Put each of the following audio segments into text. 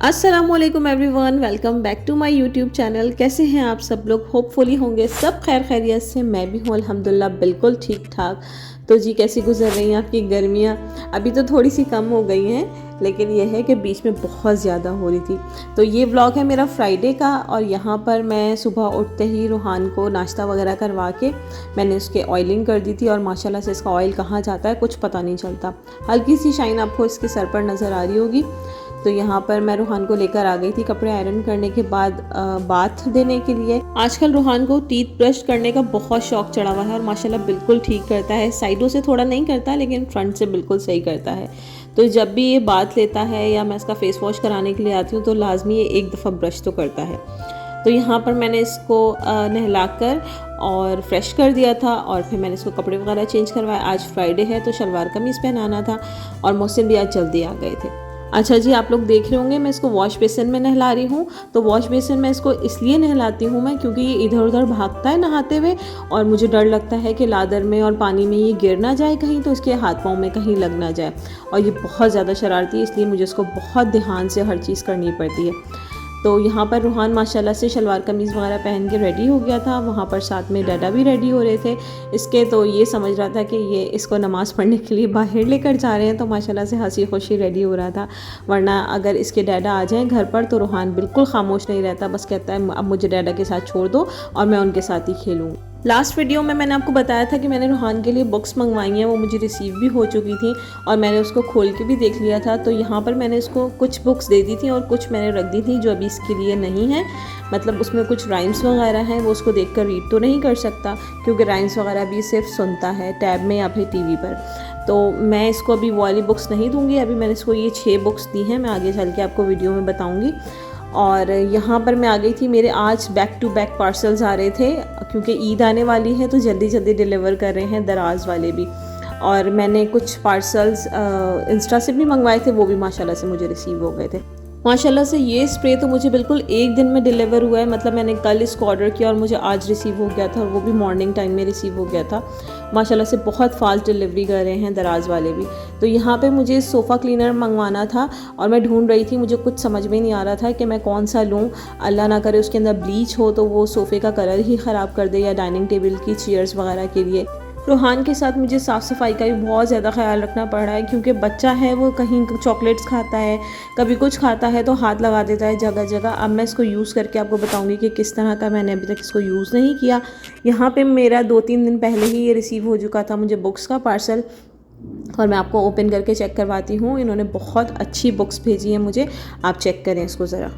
अस्सलामुअलैकुम everyone, welcome back to my YouTube channel. कैसे हैं आप सब लोग? होपफुली होंगे सब खैर खैरियत से। मैं भी हूँ अल्हम्दुलिल्लाह बिल्कुल ठीक ठाक। तो जी, कैसी गुजर रही हैं आपकी गर्मियाँ? अभी तो थोड़ी सी कम हो गई हैं, लेकिन यह है कि बीच में बहुत ज़्यादा हो रही थी। तो ये व्लॉग है मेरा फ्राइडे का, और यहाँ पर मैं सुबह उठते ही रूहान को नाश्ता वगैरह करवा के मैंने उसके ऑयलिंग कर दी थी। और माशाल्लाह से इसका ऑयल कहाँ जाता है कुछ पता नहीं चलता। हल्की सी शाइन आपको इसके सर पर नज़र आ रही होगी। तो यहाँ पर मैं रूहान को लेकर आ गई थी कपड़े आयरन करने के बाद बाथ देने के लिए। आजकल रूहान को टीथ ब्रश करने का बहुत शौक चढ़ा हुआ है, और माशाल्लाह बिल्कुल ठीक करता है। साइडों से थोड़ा नहीं करता, लेकिन फ्रंट से बिल्कुल सही करता है। तो जब भी ये बाथ लेता है या मैं इसका फेस वॉश कराने के लिए आती हूँ तो लाजमी ये एक दफ़ा ब्रश तो करता है। तो यहाँ पर मैंने इसको नहलाकर और फ्रेश कर दिया था, और फिर मैंने इसको कपड़े वगैरह चेंज करवाए। आज फ्राइडे है तो शलवार कमीज़ पहनाना था, और मोहसिन भी आज जल्दी आ गए थे। अच्छा जी, आप लोग देख रहे होंगे मैं इसको वॉश बेसिन में नहला रही हूँ। तो वॉश बेसिन में इसको इसलिए नहलाती हूँ मैं, क्योंकि ये इधर उधर भागता है नहाते हुए, और मुझे डर लगता है कि लादर में और पानी में ये गिर ना जाए कहीं, तो इसके हाथ पाँव में कहीं लग ना जाए। और ये बहुत ज़्यादा शरारती है, इसलिए मुझे इसको बहुत ध्यान से हर चीज़ करनी पड़ती है। तो यहाँ पर रूहान माशाल्लाह से शलवार कमीज़ वगैरह पहन के रेडी हो गया था। वहाँ पर साथ में डैडा भी रेडी हो रहे थे इसके। तो ये समझ रहा था कि ये इसको नमाज़ पढ़ने के लिए बाहर लेकर जा रहे हैं, तो माशाल्लाह से हंसी खुशी रेडी हो रहा था। वरना अगर इसके डैडा आ जाएँ घर पर तो रूहान बिल्कुल खामोश नहीं रहता, बस कहता है अब मुझे डैडा के साथ छोड़ दो और मैं उनके साथ ही खेलूँगा। लास्ट वीडियो में मैंने आपको बताया था कि मैंने रूहान के लिए बुक्स मंगवाई हैं, वो मुझे रिसीव भी हो चुकी थी, और मैंने उसको खोल के भी देख लिया था। तो यहाँ पर मैंने इसको कुछ बुक्स दे दी थी और कुछ मैंने रख दी थी जो अभी इसके लिए नहीं है। मतलब उसमें कुछ राइम्स वगैरह हैं, वो उसको देखकर रीड तो नहीं कर सकता, क्योंकि राइम्स वगैरह भी सिर्फ सुनता है टैब में या फिर टीवी पर। तो मैं इसको अभी वो वाली बुक्स नहीं दूँगी। अभी मैंने इसको ये 6 बुक्स दी हैं, मैं आगे चल के आपको वीडियो में बताऊँगी। और यहाँ पर मैं आ गई थी, मेरे आज बैक टू बैक पार्सल्स आ रहे थे, क्योंकि ईद आने वाली है तो जल्दी जल्दी डिलीवर कर रहे हैं दराज वाले भी। और मैंने कुछ पार्सल्स इंस्टा से भी मंगवाए थे, वो भी माशाल्लाह से मुझे रिसीव हो गए थे। माशाल्लाह से ये स्प्रे तो मुझे बिल्कुल एक दिन में डिलीवर हुआ है। मतलब मैंने कल इसको ऑर्डर किया और मुझे आज रिसीव हो गया था, और वो भी मॉर्निंग टाइम में रिसीव हो गया था। माशाल्लाह से बहुत फास्ट डिलीवरी कर रहे हैं दराज वाले भी। तो यहाँ पे मुझे सोफ़ा क्लीनर मंगवाना था, और मैं ढूंढ रही थी, मुझे कुछ समझ में नहीं आ रहा था कि मैं कौन सा लूँ। अल्लाह ना करे उसके अंदर ब्लीच हो तो वो सोफ़े का कलर ही ख़राब कर दे, या डाइनिंग टेबल की चेयर्स वगैरह के लिए। रूहान के साथ मुझे साफ़ सफाई का भी बहुत ज़्यादा ख्याल रखना पड़ रहा है, क्योंकि बच्चा है, वो कहीं चॉकलेट्स खाता है, कभी कुछ खाता है तो हाथ लगा देता है जगह जगह। अब मैं इसको यूज़ करके आपको बताऊंगी कि किस तरह का मैंने अभी तक इसको यूज़ नहीं किया। यहाँ पे मेरा 2-3 दिन पहले ही ये रिसीव हो चुका था मुझे बुक्स का पार्सल, और मैं आपको ओपन करके चेक करवाती हूँ। इन्होंने बहुत अच्छी बुक्स भेजी हैं मुझे, आप चेक करें इसको ज़रा।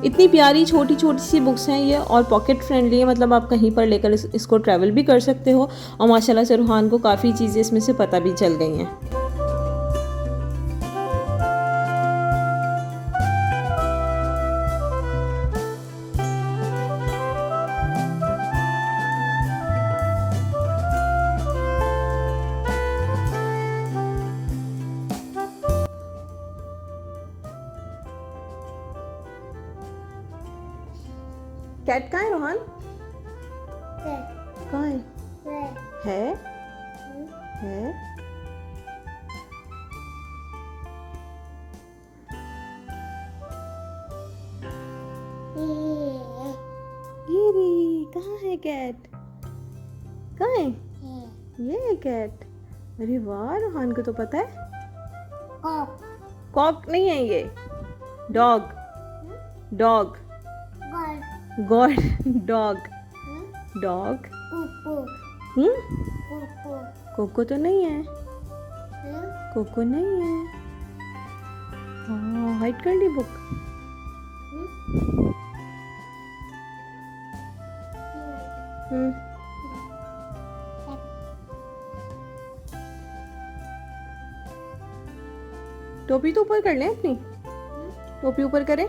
इतनी प्यारी छोटी छोटी सी बुक्स हैं ये, और पॉकेट फ्रेंडली है। मतलब आप कहीं पर लेकर इसको ट्रैवल भी कर सकते हो, और माशाल्लाह से रूहान को काफ़ी चीज़ें इसमें से पता भी चल गई हैं। कैट कहाँ है रूहान? कहाँ है? है? ये रे, कहाँ है कैट? कहाँ है? ये है कैट। अरे वाह, रूहान को तो पता है। कॉक नहीं है ये, dog. Dog, god, dog, dog. कोको तो नहीं है, कोको नहीं है। हाँ, हाइड कर ली बुक। टोपी तो ऊपर कर लें अपनी। टोपी ऊपर करें,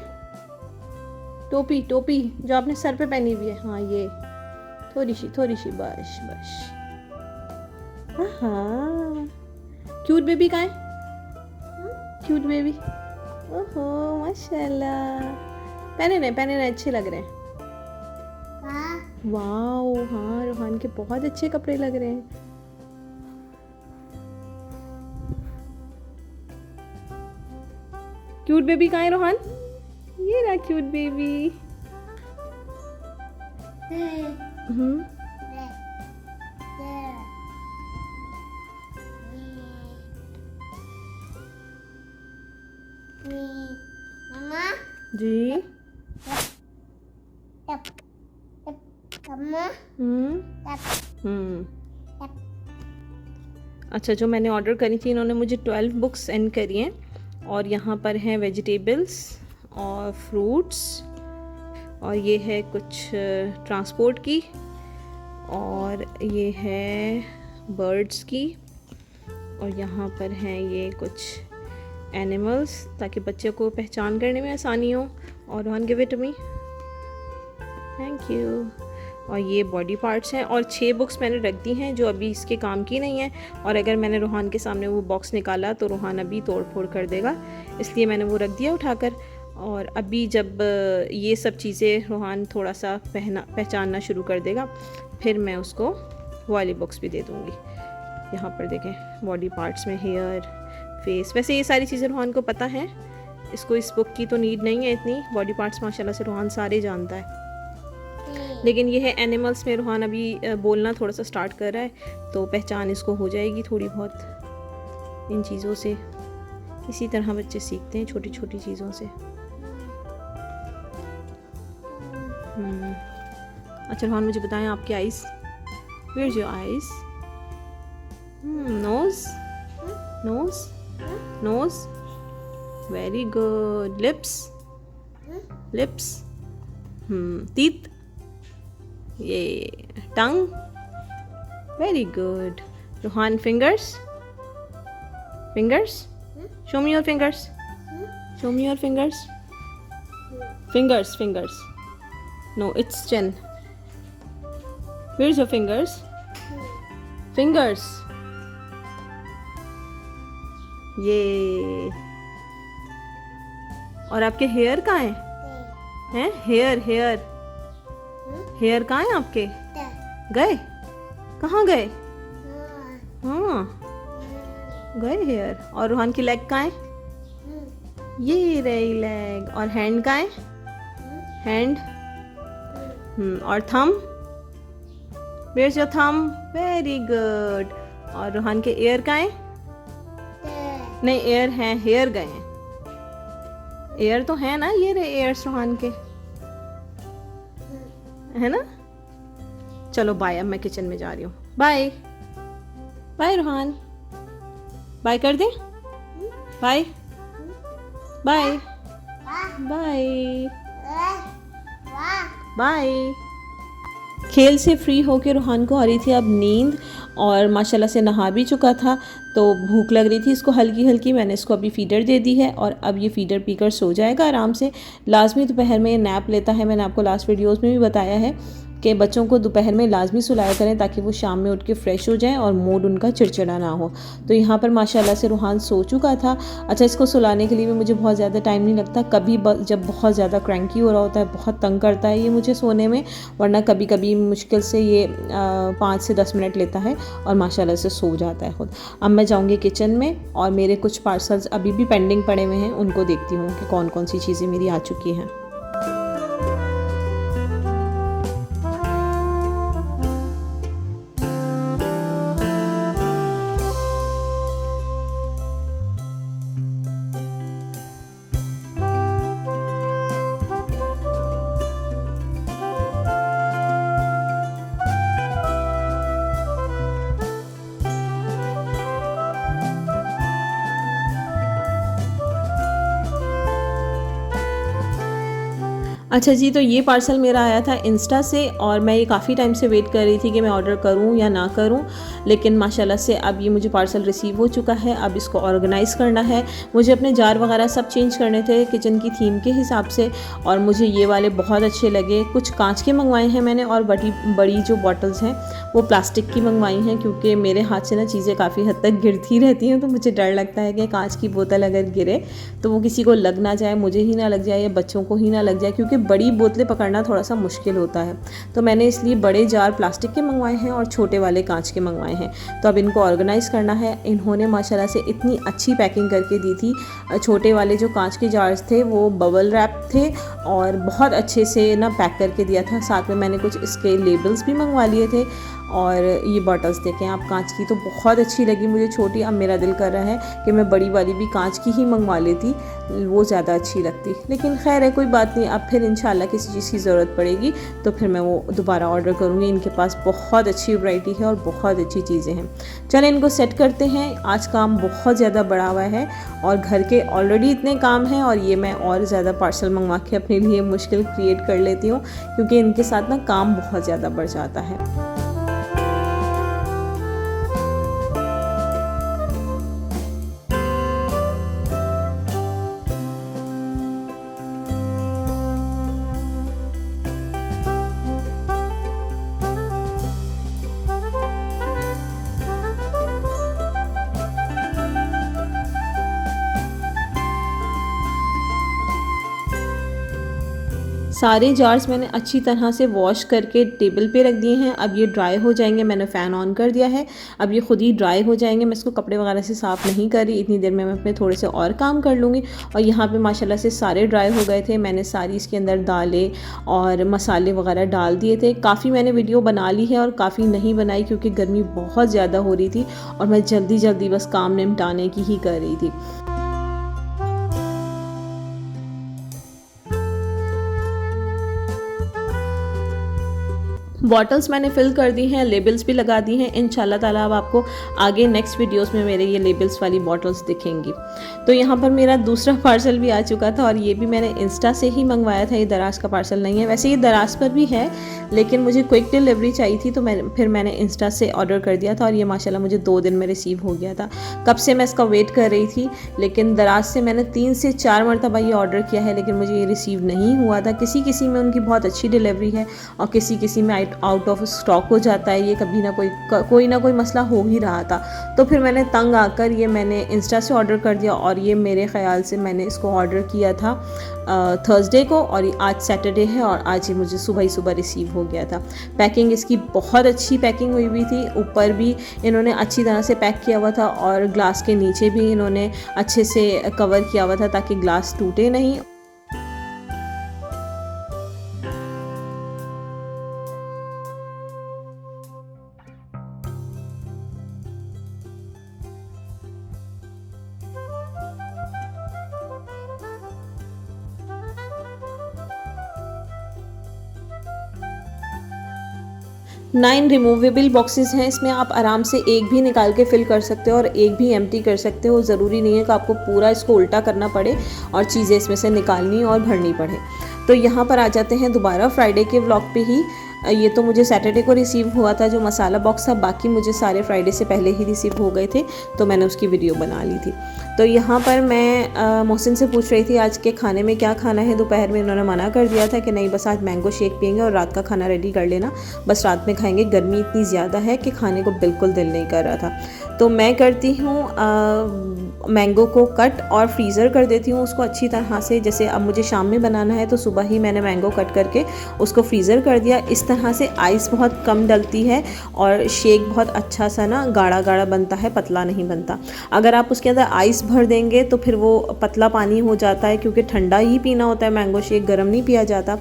टोपी टोपी जो आपने सर पे पहनी हुई है, हाँ ये थोड़ी सी, बस बस। हाँ क्यूट बेबी कहाँ है, क्यूट बेबी, ओहो माशाल्लाह। पहने नहीं अच्छे लग रहे हैं। वाओ हाँ रोहान के बहुत अच्छे कपड़े लग रहे हैं। क्यूट बेबी कहाँ है रोहान, ये रहा क्यूट बेबी। मम्मा जी मम्मा अच्छा, जो मैंने ऑर्डर करी थी इन्होंने मुझे 12 बुक्स सेंड करी हैं और यहाँ पर हैं वेजिटेबल्स और फ्रूट्स और ये है कुछ ट्रांसपोर्ट की और ये है बर्ड्स की और यहाँ पर हैं ये कुछ एनिमल्स ताकि बच्चे को पहचान करने में आसानी हो। और Rohan give it to me, thank you. और ये बॉडी पार्ट्स हैं और 6 बुक्स मैंने रख दी हैं जो अभी इसके काम की नहीं है और अगर मैंने रोहान के सामने वो बॉक्स निकाला तो रोहान अभी तोड़ फोड़ कर देगा, इसलिए मैंने वो रख दिया उठाकर। और अभी जब ये सब चीज़ें रोहान थोड़ा सा पहचानना शुरू कर देगा फिर मैं उसको वो वाली बुक्स भी दे दूँगी। यहाँ पर देखें बॉडी पार्ट्स में हेयर, फेस, वैसे ये सारी चीज़ें रोहान को पता है, इसको इस बुक की तो नीड नहीं है इतनी। बॉडी पार्ट्स माशाल्लाह से रोहान सारे जानता है, लेकिन ये है एनिमल्स में रोहान अभी बोलना थोड़ा सा स्टार्ट कर रहा है तो पहचान इसको हो जाएगी थोड़ी बहुत इन चीज़ों से। इसी तरह बच्चे सीखते हैं छोटी छोटी चीज़ों से। अच्छा रोहान मुझे बताएं आपके eyes, where is your eyes, nose nose nose, very good, lips lips, teeth, ये tongue, very good. Rohan fingers fingers, show me your fingers, show me your fingers, fingers fingers, no it's chin, where is your fingers, fingers, ये। और आपके hair कहाँ हैं, hair hair hair कहाँ हैं आपके, गए, कहाँ गए, हाँ गए हेयर। और रोहान की लेग कहाँ है, ये रही लेग। और हैंड कहाँ है, हैंड, और thumb, where is your thumb, very good. और रोहान के ईयर कहाँ है, नहीं ईयर हैं, हेयर गए हैं, ईयर तो है ना, ये रहे ईयर्स रोहान के, है ना। चलो बाय, अब मैं किचन में जा रही हूँ, बाय बाय रोहान, बाय कर दें, बाय बाय बाय बाय। खेल से फ्री होके रोहान को आ रही थी अब नींद और माशाल्लाह से नहा भी चुका था तो भूख लग रही थी इसको हल्की हल्की। मैंने इसको अभी फीडर दे दी है और अब ये फीडर पीकर सो जाएगा आराम से। लाजमी दोपहर में नैप लेता है, मैंने आपको लास्ट वीडियोस में भी बताया है कि बच्चों को दोपहर में लाजमी सुलाया करें ताकि वो शाम में उठ के फ्रेश हो जाएं और मूड उनका चिड़चिड़ा ना हो। तो यहाँ पर माशाल्लाह से रोहान सो चुका था। अच्छा, इसको सुलाने के लिए भी मुझे बहुत ज़्यादा टाइम नहीं लगता, कभी जब बहुत ज़्यादा क्रैंकी हो रहा होता है, बहुत तंग करता है ये मुझे सोने में, वरना कभी कभी मुश्किल से ये 5 से 10 मिनट लेता है और माशाल्लाह से सो जाता है खुद। अब मैं जाऊँगी किचन में और मेरे कुछ पार्सल्स अभी भी पेंडिंग पड़े हुए हैं, उनको देखती हूँ कि कौन कौन सी चीज़ें मेरी आ चुकी हैं। अच्छा जी, तो ये पार्सल मेरा आया था इंस्टा से और मैं ये काफ़ी टाइम से वेट कर रही थी कि मैं ऑर्डर करूँ या ना करूँ, लेकिन माशाल्लाह से अब ये मुझे पार्सल रिसीव हो चुका है। अब इसको ऑर्गेनाइज़ करना है, मुझे अपने जार वगैरह सब चेंज करने थे किचन की थीम के हिसाब से, और मुझे ये वाले बहुत अच्छे लगे। कुछ कांच के मंगवाए हैं मैंने और बड़ी बड़ी जो बॉटल्स हैं वो प्लास्टिक की मंगवाई हैं, क्योंकि मेरे हाथ से ना चीज़ें काफ़ी हद तक गिरती रहती हैं, तो मुझे डर लगता है कि कांच की बोतल अगर गिरे तो वो किसी को लग ना जाए, मुझे ही ना लग जाए या बच्चों को ही ना लग जाए, क्योंकि बड़ी बोतलें पकड़ना थोड़ा सा मुश्किल होता है। तो मैंने इसलिए बड़े जार प्लास्टिक के मंगवाए हैं और छोटे वाले कांच के मंगवाए हैं। तो अब इनको ऑर्गेनाइज़ करना है। इन्होंने माशाल्लाह से इतनी अच्छी पैकिंग करके दी थी। छोटे वाले जो कांच के जार्स थे वो बबल रैप थे और बहुत अच्छे से ना पैक करके दिया था। साथ में मैंने कुछ इसके लेबल्स भी मंगवा लिए थे। और ये बॉटल्स देखें आप कांच की, तो बहुत अच्छी लगी मुझे छोटी। अब मेरा दिल कर रहा है कि मैं बड़ी वाली भी कांच की ही मंगवा लेती, वो ज़्यादा अच्छी लगती। लेकिन खैर है, कोई बात नहीं, अब फिर इंशाल्लाह किसी चीज़ की ज़रूरत पड़ेगी तो फिर मैं वो दोबारा ऑर्डर करूँगी। इनके पास बहुत अच्छी वैरायटी है और बहुत अच्छी चीज़ें हैं। चलें इनको सेट करते हैं। आज काम बहुत ज़्यादा बढ़ा हुआ है और घर के ऑलरेडी इतने काम हैं और ये मैं और ज़्यादा पार्सल मंगवा के अपने लिए मुश्किल क्रिएट कर लेती हूँ, क्योंकि इनके साथ ना काम बहुत ज़्यादा बढ़ जाता है। सारे जार्स मैंने अच्छी तरह से वॉश करके टेबल पे रख दिए हैं। अब ये ड्राई हो जाएंगे। मैंने फ़ैन ऑन कर दिया है, अब ये खुद ही ड्राई हो जाएंगे। मैं इसको कपड़े वगैरह से साफ़ नहीं कर रही, इतनी देर में मैं अपने थोड़े से और काम कर लूँगी। और यहाँ पे माशाल्लाह से सारे ड्राई हो गए थे। मैंने सारी इसके अंदर दालें और मसाले वगैरह डाल दिए थे। काफ़ी मैंने वीडियो बना ली है और काफ़ी नहीं बनाई, क्योंकि गर्मी बहुत ज़्यादा हो रही थी और मैं जल्दी जल्दी बस काम निपटाने की ही कर रही थी। बॉटल्स मैंने फिल कर दी हैं, लेबल्स भी लगा दी हैं। इंशाल्लाह ताला अब आपको आगे नेक्स्ट वीडियोस में मेरे ये लेबल्स वाली बॉटल्स दिखेंगी। तो यहाँ पर मेरा दूसरा पार्सल भी आ चुका था और ये भी मैंने इंस्टा से ही मंगवाया था। ये दराज का पार्सल नहीं है, वैसे ये दराज पर भी है, लेकिन मुझे क्विक डिलीवरी चाहिए थी तो मैंने इंस्टा से ऑर्डर कर दिया था और ये माशाल्लाह मुझे 2 दिन में रिसीव हो गया था। कब से मैं इसका वेट कर रही थी, लेकिन दराज से मैंने 3 से 4 मरतबा ये ऑर्डर किया है, लेकिन मुझे ये रिसीव नहीं हुआ था। किसी में उनकी बहुत अच्छी डिलीवरी है और किसी में आउट ऑफ स्टॉक हो जाता है। ये कभी ना कोई ना कोई मसला हो ही रहा था। तो फिर मैंने तंग आकर ये मैंने इंस्टा से ऑर्डर कर दिया और ये मेरे ख्याल से मैंने इसको ऑर्डर किया था थर्सडे को और आज सैटरडे है और आज ये मुझे सुबह ही सुबह रिसीव हो गया था। पैकिंग इसकी बहुत अच्छी पैकिंग हुई थी। ऊपर भी इन्होंने अच्छी तरह से पैक किया हुआ था और ग्लास के नीचे भी इन्होंने अच्छे से कवर किया हुआ था ताकि ग्लास टूटे नहीं। नाइन रिमूवेबल बॉक्सेस हैं इसमें, आप आराम से एक भी निकाल के फिल कर सकते हो और एक भी एम्प्टी कर सकते हो। ज़रूरी नहीं है कि आपको पूरा इसको उल्टा करना पड़े और चीज़ें इसमें से निकालनी और भरनी पड़े। तो यहाँ पर आ जाते हैं दोबारा फ्राइडे के व्लॉग पे ही। ये तो मुझे सैटरडे को रिसीव हुआ था जो मसाला बॉक्स था, बाकी मुझे सारे फ्राइडे से पहले ही रिसीव हो गए थे, तो मैंने उसकी वीडियो बना ली थी। तो यहाँ पर मैं मोहसिन से पूछ रही थी आज के खाने में क्या खाना है। दोपहर में उन्होंने मना कर दिया था कि नहीं बस आज मैंगो शेक पियेंगे और रात का खाना रेडी कर लेना, बस रात में खाएंगे। गर्मी इतनी ज़्यादा है कि खाने को बिल्कुल दिल नहीं कर रहा था। तो मैं करती हूँ मैंगो को कट और फ्रीज़र कर देती हूँ उसको अच्छी तरह से। जैसे अब मुझे शाम में बनाना है तो सुबह ही मैंने मैंगो कट करके उसको फ्रीज़र कर दिया। इस तरह से आइस बहुत कम डलती है और शेक बहुत अच्छा सा ना गाढ़ा गाढ़ा बनता है, पतला नहीं बनता। अगर आप उसके अंदर आइस भर देंगे तो फिर वो पतला पानी हो जाता है, क्योंकि ठंडा ही पीना होता है मैंगो शेक, गर्म नहीं पिया जाता।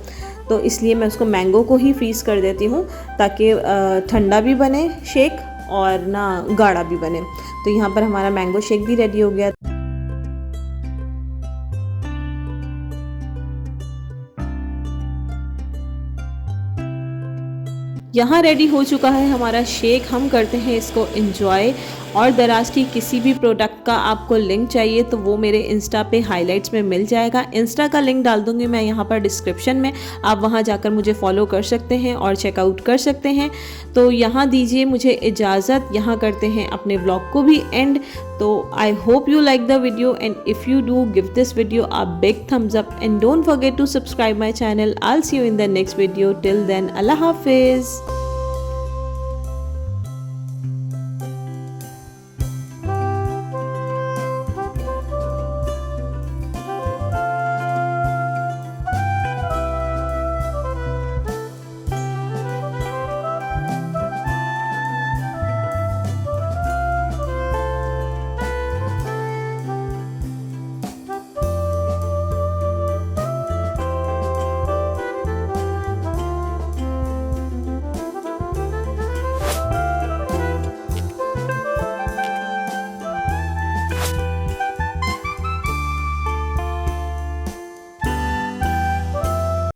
तो इसलिए मैं उसको मैंगो को ही फ्रीज़ कर देती हूँ ताकि ठंडा भी बने शेक और ना गाढ़ा भी बने। तो यहाँ पर हमारा मैंगो शेक भी रेडी हो गया। यहाँ रेडी हो चुका है हमारा शेक। हम करते हैं इसको एंजॉय और दराज की किसी भी प्रोडक्ट का आपको लिंक चाहिए तो वो मेरे इंस्टा पे हाइलाइट्स में मिल जाएगा। इंस्टा का लिंक डाल दूंगी मैं यहाँ पर डिस्क्रिप्शन में, आप वहाँ जाकर मुझे फॉलो कर सकते हैं और चेकआउट कर सकते हैं। तो यहाँ दीजिए मुझे इजाज़त, यहाँ करते हैं अपने व्लॉग को भी एंड। तो I hope you like the video and if you do give this video a big thumbs up and don't forget to subscribe my channel. I'll see you in the next video. Till then, Allah Hafiz.